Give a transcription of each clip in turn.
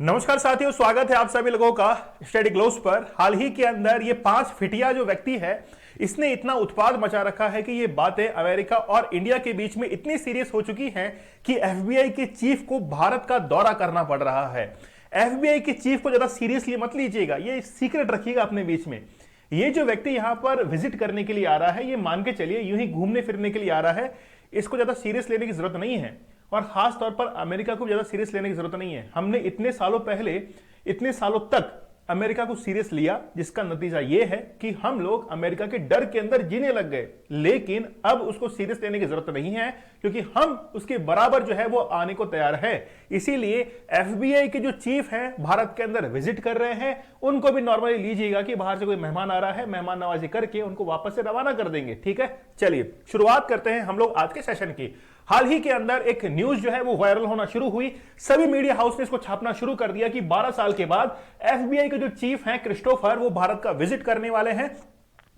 नमस्कार साथियों, स्वागत है आप सभी लोगों का स्टडी ग्लोब्स पर। हाल ही के अंदर ये 5 फिटिया जो व्यक्ति है, इसने इतना उत्पाद मचा रखा है कि ये बातें अमेरिका और इंडिया के बीच में इतनी सीरियस हो चुकी हैं कि एफबीआई के चीफ को भारत का दौरा करना पड़ रहा है। एफबीआई के चीफ को ज्यादा सीरियसली मत लीजिएगा, ये सीक्रेट रखिएगा अपने बीच में। ये जो व्यक्ति यहां पर विजिट करने के लिए आ रहा है, ये मान के चलिए यूं ही घूमने फिरने के लिए आ रहा है, इसको ज्यादा सीरियस लेने की जरूरत नहीं है। और खास तौर पर अमेरिका को ज्यादा सीरियस लेने की जरूरत नहीं है। हमने इतने सालों पहले, इतने सालों तक अमेरिका को सीरियस लिया, जिसका नतीजा यह है कि हम लोग अमेरिका के डर के अंदर जीने लग गए। लेकिन अब उसको सीरियस लेने की जरूरत नहीं है, क्योंकि हम उसके बराबर जो है वो आने को तैयार है। इसीलिए एफबीआई के जो चीफ हैं, भारत के अंदर विजिट कर रहे हैं, उनको भी नॉर्मली लीजिएगा कि बाहर से कोई मेहमान आ रहा है, मेहमान नवाजी करके उनको वापस से रवाना कर देंगे। ठीक है, चलिए शुरुआत करते हैं हम लोग आज के सेशन की। हाल ही के अंदर एक न्यूज जो है वो वायरल होना शुरू हुई। सभी मीडिया हाउस ने इसको छापना शुरू कर दिया कि 12 साल के बाद एफबीआई के जो चीफ हैं क्रिस्टोफर, वो भारत का विजिट करने वाले हैं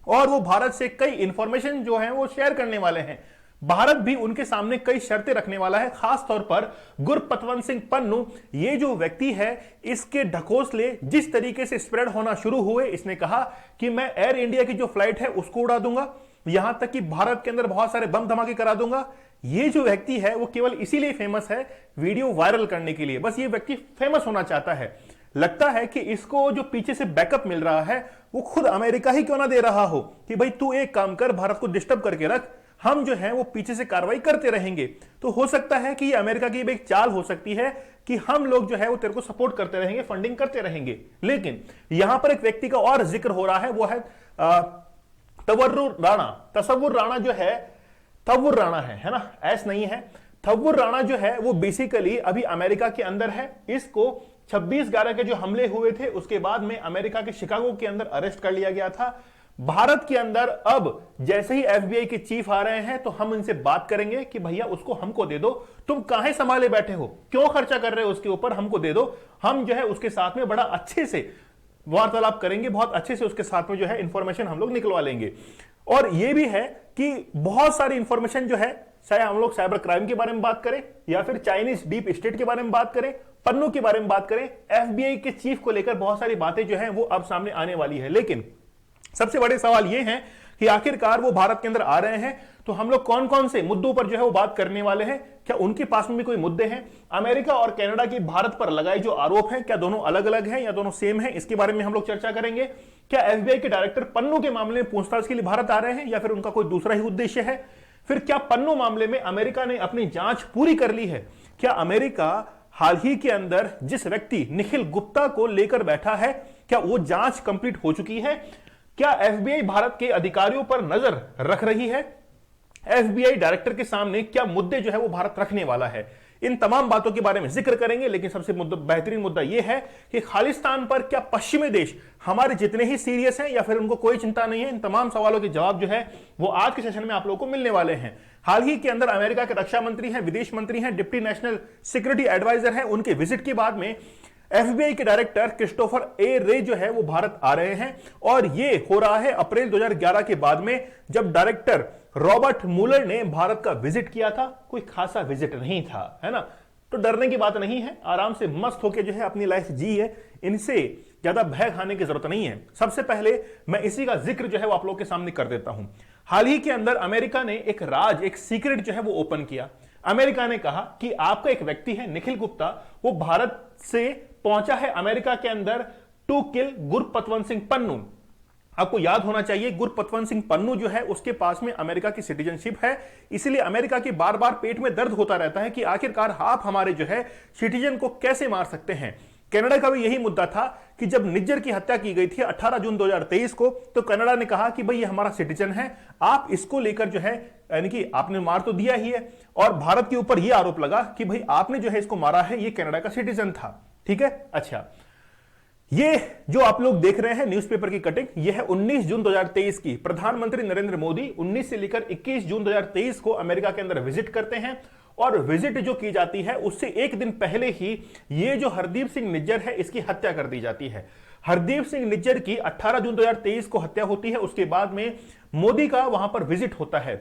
और वो भारत से कई इंफॉर्मेशन जो है वो शेयर करने वाले हैं। भारत भी उनके सामने कई शर्तें रखने वाला है। खास तौर पर गुरपतवंत सिंह पन्नू, ये जो व्यक्ति है, इसके ढकोसले जिस तरीके से स्प्रेड होना शुरू हुए, इसने कहा कि मैं एयर इंडिया की जो फ्लाइट है उसको उड़ा दूंगा, यहां तक कि भारत के अंदर बहुत सारे बम धमाके करा दूंगा। ये जो व्यक्ति है वो केवल इसीलिए फेमस है, वीडियो वायरल करने के लिए। बस ये व्यक्ति फेमस होना चाहता है। लगता है कि इसको जो पीछे से बैकअप मिल रहा है वो खुद अमेरिका ही क्यों ना दे रहा हो कि भाई तू एक काम कर, भारत को डिस्टर्ब करके रख, हम जो है वो पीछे से कार्रवाई करते रहेंगे। तो हो सकता है कि ये अमेरिका की एक चाल हो सकती है कि हम लोग जो है वो तेरे को सपोर्ट करते रहेंगे, फंडिंग करते रहेंगे। लेकिन यहां पर एक व्यक्ति का और जिक्र हो रहा है, वो है तवर्रुर राणा। तसव्वुर राणा जो है, तव्वुर राणा है ना, ऐस नहीं है। तव्वुर राणा जो है वो बेसिकली अभी अमेरिका के अंदर है। इसको 26/11 के जो हमले हुए थे उसके बाद में अमेरिका के शिकागो के अंदर अरेस्ट कर लिया गया था। भारत के अंदर अब जैसे ही एफबीआई के चीफ आ रहे हैं तो हम इनसे बात करेंगे कि भैया उसको हमको दे दो, तुम काहे संभाले बैठे हो, क्यों खर्चा कर रहे हो उसके ऊपर, हमको दे दो। हम जो है उसके साथ में बड़ा अच्छे से वार्तालाप करेंगे, बहुत अच्छे से उसके साथ में जो है इंफॉर्मेशन हम लोग निकलवा लेंगे। और यह भी है कि बहुत सारी इंफॉर्मेशन जो है, चाहे हम लोग साइबर क्राइम के बारे में बात करें या फिर चाइनीज डीप स्टेट के बारे में बात करें, पन्नू के बारे में बात करें, एफबीआई के चीफ को लेकर बहुत सारी बातें जो है वो अब सामने आने वाली है। लेकिन सबसे बड़े सवाल यह है कि आखिरकार वो भारत के अंदर आ रहे हैं तो हम लोग कौन कौन से मुद्दों पर जो है वो बात करने वाले हैं। क्या उनके पास में भी कोई मुद्दे हैं? अमेरिका और कनाडा की भारत पर लगाए जो आरोप हैं, क्या दोनों अलग अलग हैं या दोनों सेम हैं? इसके बारे में हम लोग चर्चा करेंगे। क्या एफबीआई के डायरेक्टर पन्नू के मामले में पूछताछ के लिए भारत आ रहे हैं या फिर उनका कोई दूसरा ही उद्देश्य है? फिर क्या पन्नू मामले में अमेरिका ने अपनी जांच पूरी कर ली है? क्या अमेरिका हाल ही के अंदर जिस व्यक्ति निखिल गुप्ता को लेकर बैठा है, क्या वो जांच कंप्लीट हो चुकी है? क्या एफबीआई भारत के अधिकारियों पर नजर रख रही है? एफबीआई डायरेक्टर के सामने क्या मुद्दे जो है वो भारत रखने वाला है? इन तमाम बातों के बारे में जिक्र करेंगे। लेकिन सबसे बेहतरीन मुद्दा यह है कि खालिस्तान पर क्या पश्चिमी देश हमारे जितने ही सीरियस हैं या फिर उनको कोई चिंता नहीं है? इन तमाम सवालों के जवाब जो है वो आज के सेशन में आप लोगों को मिलने वाले हैं। हाल ही के अंदर अमेरिका के रक्षा मंत्री हैं, विदेश मंत्री हैं, डिप्टी नेशनल सिक्योरिटी एडवाइजर हैं, उनके विजिट के बाद में एफबीआई के डायरेक्टर क्रिस्टोफर ए रे जो है वो भारत आ रहे हैं। और ये हो रहा है अप्रैल 2011 के बाद में, जब डायरेक्टर रॉबर्ट मुलर ने भारत का विजिट किया था। कोई खासा विजिट नहीं था, है ना। तो डरने की बात नहीं है, आराम से मस्त होकर जो है अपनी लाइफ जी है, इनसे ज्यादा भय खाने की जरूरत नहीं है। सबसे पहले मैं इसी का जिक्र जो है वो आप लोगों के सामने कर देता हूं। हाल ही के अंदर अमेरिका ने एक सीक्रेट जो है वो ओपन किया। अमेरिका ने कहा कि आपका एक व्यक्ति है निखिल गुप्ता, वो भारत से पहुंचा है अमेरिका के अंदर टू किल गुरपतवंत सिंह पन्नू। आपको याद होना चाहिए, गुरपतवंत सिंह पन्नू जो है उसके पास में अमेरिका की सिटीजनशिप है। इसलिए अमेरिका की बार बार पेट में दर्द होता रहता है कि आखिरकार आप हमारे जो है सिटीजन को कैसे मार सकते हैं। कनाडा का भी यही मुद्दा था कि जब निज्जर की हत्या की गई थी 18 जून 2023 को, तो कनाडा ने कहा कि भाई ये हमारा सिटीजन है, आप इसको लेकर जो है, यानी कि आपने मार तो दिया ही है, और भारत के ऊपर यह आरोप लगा कि भाई आपने जो है इसको मारा है, ये कनाडा का सिटीजन था। ठीक है, अच्छा, ये जो आप लोग देख रहे हैं न्यूज़पेपर की कटिंग, ये है 19 जून 2023 की। प्रधानमंत्री नरेंद्र मोदी 19 से लेकर 21 जून 2023 को अमेरिका के अंदर विजिट करते हैं। और विजिट जो की जाती है उससे एक दिन पहले ही ये जो हरदीप सिंह निज्जर है इसकी हत्या कर दी जाती है। हरदीप सिंह निज्जर की 18 जून 2023 को हत्या होती है। उसके बाद में मोदी का वहां पर विजिट होता है।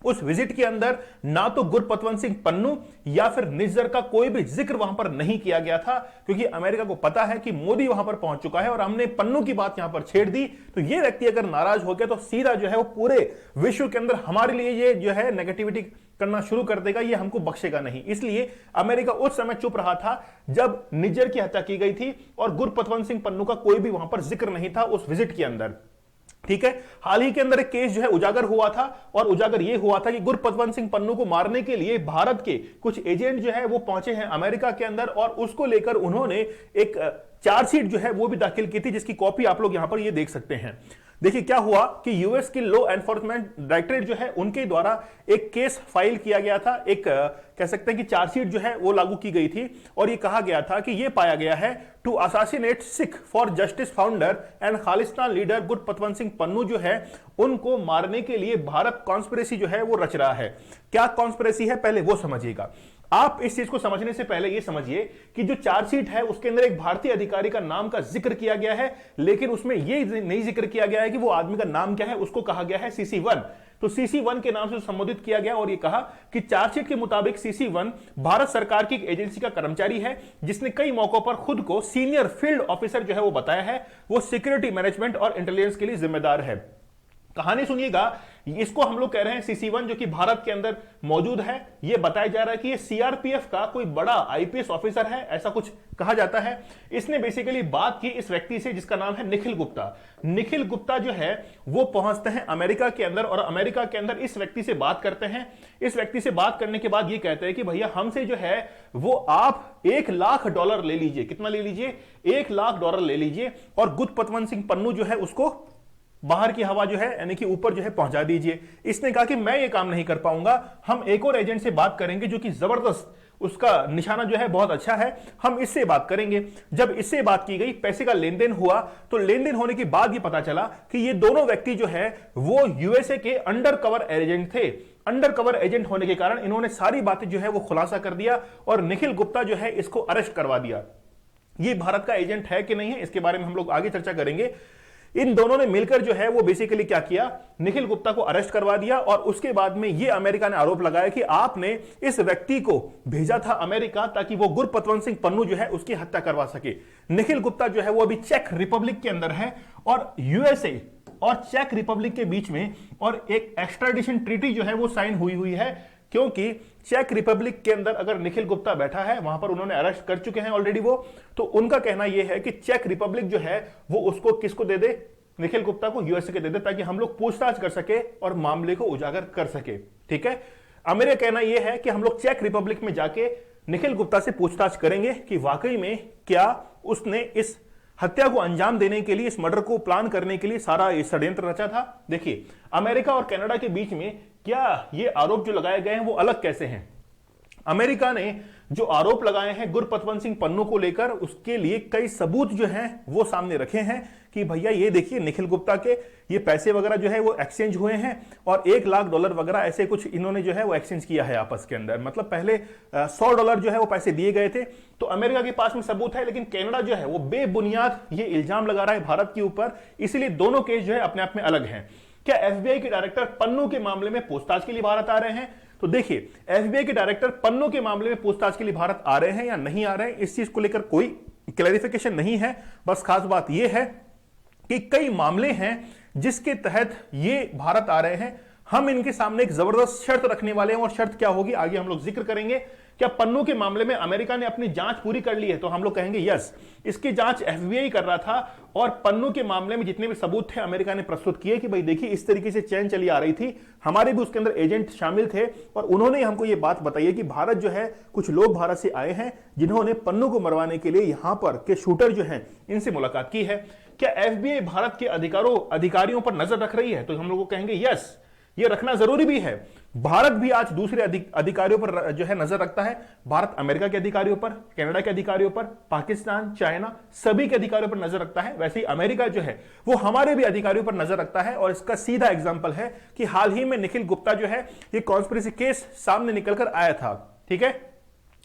उस विजिट के अंदर ना तो गुरपतवंत सिंह पन्नू या फिर निज्जर का कोई भी जिक्र वहां पर नहीं किया गया था, क्योंकि अमेरिका को पता है कि मोदी वहां पर पहुंच चुका है और हमने पन्नू की बात यहां पर छेड़ दी तो ये व्यक्ति अगर नाराज हो गया तो सीधा जो है वो पूरे विश्व के अंदर हमारे लिए ये जो है नेगेटिविटी करना शुरू कर देगा, ये हमको बख्शेगा नहीं। इसलिए अमेरिका उस समय चुप रहा था जब निज्जर की हत्या की गई थी और गुरपतवंत सिंह पन्नू का कोई भी वहां पर जिक्र नहीं था उस विजिट के अंदर। ठीक है, हाल ही के अंदर एक केस जो है उजागर हुआ था और उजागर यह हुआ था कि गुरपतवंत सिंह पन्नू को मारने के लिए भारत के कुछ एजेंट जो है वो पहुंचे हैं अमेरिका के अंदर और उसको लेकर उन्होंने एक चार्जशीट जो है वो भी दाखिल की थी, जिसकी कॉपी आप लोग यहां पर ये देख सकते हैं। देखिए क्या हुआ कि यूएस की लॉ एनफोर्समेंट डायरेक्टरेट जो है उनके द्वारा एक केस फाइल किया गया था, एक कह सकते हैं कि चार्जशीट जो है वो लागू की गई थी और ये कहा गया था कि ये पाया गया है to assassinate Sikh for justice founder and Khalistan leader Gurpatwant Singh Pannu जो है उनको मारने के लिए भारत कॉन्स्पिरेसी जो है वो रच रहा है। क्या कॉन्स्पिरेसी है पहले वो समझिएगा। आप इस चीज को समझने से पहले यह समझिए कि जो चार्जशीट है उसके अंदर एक भारतीय अधिकारी का नाम का जिक्र किया गया है, लेकिन उसमें यह नहीं जिक्र किया गया है कि वो आदमी का नाम क्या है, उसको कहा गया है CC1। तो CC1 के नाम से संबोधित किया गया और यह कहा कि चार्जशीट के मुताबिक CC1 भारत सरकार की एक एजेंसी का कर्मचारी है जिसने कई मौकों पर खुद को सीनियर फील्ड ऑफिसर जो है वो बताया है, वो सिक्योरिटी मैनेजमेंट और इंटेलिजेंस के लिए जिम्मेदार है। कहानी सुनिएगा, इसको हम लोग कह रहे हैं CC1 जो कि भारत के अंदर मौजूद है। यह बताया जा रहा है कि ये CRPF का कोई बड़ा IPS ऑफिसर है, ऐसा कुछ कहा जाता है। इसने बेसिकली बात की इस व्यक्ति से जिसका नाम है निखिल गुप्ता। निखिल गुप्ता जो है वो पहुंचते हैं अमेरिका के अंदर और अमेरिका के अंदर इस व्यक्ति से बात करते हैं। इस व्यक्ति से बात करने के बाद ये कहते हैं कि भैया हमसे जो है वो आप $1 लाख ले लीजिए। कितना ले लीजिए? $1 लाख ले लीजिए और गुरपतवंत सिंह पन्नू जो है उसको बाहर की हवा जो है यानी कि ऊपर जो है पहुंचा दीजिए। इसने कहा कि मैं ये काम नहीं कर पाऊंगा, हम एक और एजेंट से बात करेंगे जो कि जबरदस्त, उसका निशाना जो है बहुत अच्छा है, हम इससे बात करेंगे। जब इससे बात की गई, पैसे का लेन देन हुआ, तो लेन देन होने के बाद ये पता चला कि ये दोनों व्यक्ति जो है वो यूएसए के अंडर कवर एजेंट थे। अंडर कवर एजेंट होने के कारण इन्होंने सारी बातें जो है वो खुलासा कर दिया और निखिल गुप्ता जो है इसको अरेस्ट करवा दिया। ये भारत का एजेंट है कि नहीं है इसके बारे में हम लोग आगे चर्चा करेंगे। इन दोनों ने मिलकर जो है वो बेसिकली क्या किया, निखिल गुप्ता को अरेस्ट करवा दिया और उसके बाद में ये अमेरिका ने आरोप लगाया कि आपने इस व्यक्ति को भेजा था अमेरिका ताकि वो गुरपतवंत सिंह पन्नू जो है उसकी हत्या करवा सके। निखिल गुप्ता जो है वो अभी चेक रिपब्लिक के अंदर है और यूएसए और चेक रिपब्लिक के बीच में और एक एक्स्ट्राडिशन ट्रीटी जो है वो साइन हुई है, क्योंकि चेक रिपब्लिक के अंदर अगर निखिल गुप्ता बैठा है, वहां पर उन्होंने अरेस्ट कर चुके हैं ऑलरेडी वो, तो उनका कहना यह है कि चेक रिपब्लिक जो है वो उसको किसको दे दे, निखिल गुप्ता को यूएसए के दे दे ताकि हम लोग पूछताछ कर सके और मामले को उजागर कर सके। ठीक है, मेरा कहना यह है कि हम लोग चेक रिपब्लिक में जाके निखिल गुप्ता से पूछताछ करेंगे कि वाकई में क्या उसने इस हत्या को अंजाम देने के लिए, इस मर्डर को प्लान करने के लिए सारा षड्यंत्र रचा था। देखिए, अमेरिका और कनाडा के बीच में क्या ये आरोप जो लगाए गए हैं वो अलग कैसे हैं? अमेरिका ने जो आरोप लगाए हैं गुरपतवंत सिंह पन्नू को लेकर, उसके लिए कई सबूत जो हैं वो सामने रखे हैं कि भैया ये देखिए निखिल गुप्ता के ये पैसे वगैरह जो है वो एक्सचेंज हुए हैं और $1 लाख वगैरह ऐसे कुछ इन्होंने जो है वो एक्सचेंज किया है आपस के अंदर। मतलब पहले $100 जो है वो पैसे दिए गए थे। तो अमेरिका के पास में सबूत है, लेकिन कनाडा जो है वो बेबुनियाद ये इल्जाम लगा रहा है भारत के ऊपर। इसलिए दोनों केस जो है अपने आप में अलग हैं। क्या एफबीआई के डायरेक्टर पन्नू के मामले में पूछताछ के लिए भारत आ रहे हैं? तो देखिए, एफबीआई के डायरेक्टर पन्नू के मामले में पूछताछ के लिए भारत आ रहे हैं या नहीं आ रहे हैं, इस चीज को लेकर कोई क्लैरिफिकेशन नहीं है। बस खास बात यह है कि कई मामले हैं जिसके तहत ये भारत आ रहे हैं। हम इनके सामने एक जबरदस्त शर्त रखने वाले हैं और शर्त क्या होगी आगे हम लोग जिक्र करेंगे। क्या पन्नू के मामले में अमेरिका ने अपनी जांच पूरी कर ली है? तो हम लोग कहेंगे यस, इसकी जांच एफबीआई कर रहा था और पन्नू के मामले में जितने भी सबूत थे अमेरिका ने प्रस्तुत किए कि भाई देखिए इस तरीके से चैन चली आ रही थी, हमारे भी उसके अंदर एजेंट शामिल थे और उन्होंने हमको ये बात बताई है कि भारत जो है, कुछ लोग भारत से आए हैं जिन्होंने पन्नू को मरवाने के लिए यहां पर के शूटर जो हैं इनसे मुलाकात की है। क्या एफबीआई भारत के अधिकारियों पर नजर रख रही है? तो हम लोग कहेंगे यस, ये रखना जरूरी भी है। भारत भी आज दूसरे अधिकारियों पर जो है नजर रखता है। भारत अमेरिका के अधिकारियों पर, कनाडा के अधिकारियों पर, पाकिस्तान, चाइना, सभी के अधिकारियों पर नजर रखता है। वैसे ही अमेरिका जो है वो हमारे भी अधिकारियों पर नजर रखता है और इसका सीधा एग्जांपल है कि हाल ही में निखिल गुप्ता जो है ये कॉन्स्पिरेसी केस सामने निकलकर आया था। ठीक है,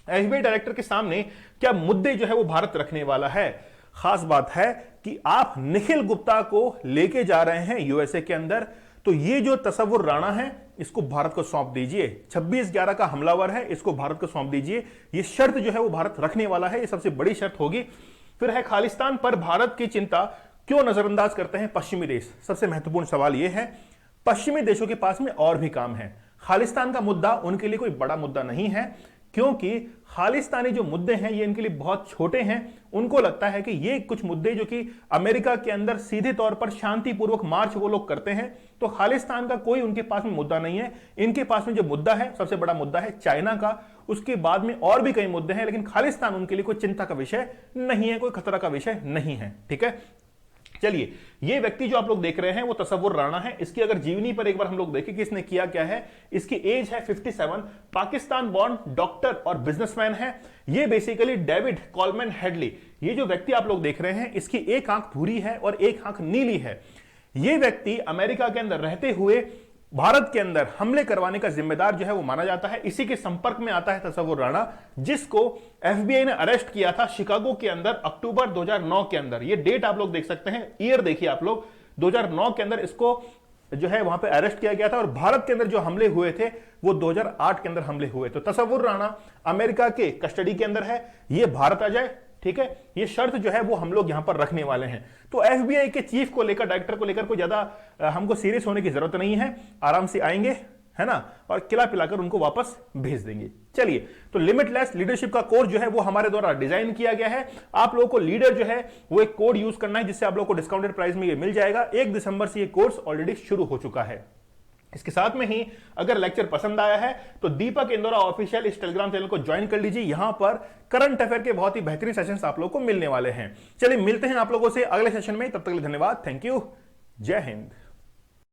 एफबीआई डायरेक्टर के सामने क्या मुद्दे जो है वो भारत रखने वाला है। खास बात है कि आप निखिल गुप्ता को लेके जा रहे हैं यूएसए के अंदर, तो ये जो तसव्वुर राणा है इसको भारत को सौंप दीजिए। 26/11 का हमलावर है, इसको भारत को सौंप दीजिए। ये शर्त जो है वो भारत रखने वाला है, ये सबसे बड़ी शर्त होगी। फिर है खालिस्तान पर भारत की चिंता क्यों नजरअंदाज करते हैं पश्चिमी देश। सबसे महत्वपूर्ण सवाल यह है, पश्चिमी देशों के पास में और भी काम है। खालिस्तान का मुद्दा उनके लिए कोई बड़ा मुद्दा नहीं है, क्योंकि खालिस्तानी जो मुद्दे हैं ये इनके लिए बहुत छोटे हैं। उनको लगता है कि ये कुछ मुद्दे जो कि अमेरिका के अंदर सीधे तौर पर शांतिपूर्वक मार्च वो लोग करते हैं, तो खालिस्तान का कोई उनके पास में मुद्दा नहीं है। इनके पास में जो मुद्दा है, सबसे बड़ा मुद्दा है चाइना का। उसके बाद में और भी कई मुद्दे हैं, लेकिन खालिस्तान उनके लिए कोई चिंता का विषय नहीं है, कोई खतरा का विषय नहीं है। ठीक है, चलिए, ये व्यक्ति जो आप लोग देख रहे हैं वो तसव्वुर राणा है। इसकी अगर जीवनी पर एक बार हम लोग देखें कि इसने किया क्या है। इसकी एज है 57, पाकिस्तान बॉर्न डॉक्टर और बिजनेसमैन है। ये बेसिकली डेविड कॉलमैन हेडली, ये जो व्यक्ति आप लोग देख रहे हैं, इसकी एक आंख भूरी है और एक आंख नीली है। ये व्यक्ति अमेरिका के अंदर रहते हुए भारत के अंदर हमले करवाने का जिम्मेदार जो है वो माना जाता है। इसी के संपर्क में आता है तसव्वुर राणा, जिसको एफबीआई ने अरेस्ट किया था शिकागो के अंदर अक्टूबर 2009 के अंदर। ये डेट आप लोग देख सकते हैं, ईयर देखिए आप लोग, 2009 के अंदर इसको जो है वहां पे अरेस्ट किया गया था। और भारत के अंदर जो हमले हुए थे वो 2008 के अंदर हमले हुए। तो तसव्वुर राणा अमेरिका के कस्टडी के अंदर है, ये भारत आ जाए। ठीक है, ये शर्त जो है वो हम लोग यहां पर रखने वाले हैं। तो एफबीआई के चीफ को लेकर, डायरेक्टर को लेकर कोई ज्यादा हमको सीरियस होने की जरूरत नहीं है। आराम से आएंगे, है ना, और खिला पिलाकर उनको वापस भेज देंगे। चलिए, तो लिमिटलेस लीडरशिप का कोर्स जो है वो हमारे द्वारा डिजाइन किया गया है। आप लोगों को लीडर जो है वो एक कोड यूज करना है, जिससे आप लोगों को डिस्काउंटेड प्राइस में ये मिल जाएगा। 1 दिसंबर से ये कोर्स ऑलरेडी शुरू हो चुका है। इसके साथ में ही अगर लेक्चर पसंद आया है तो दीपक इंदौरा ऑफिशियल इस टेलीग्राम चैनल को ज्वाइन कर लीजिए। यहां पर करंट अफेयर के बहुत ही बेहतरीन सेशंस आप लोगों को मिलने वाले हैं। चलिए, मिलते हैं आप लोगों से अगले सेशन में, तब तक के लिए धन्यवाद, थैंक यू, जय हिंद।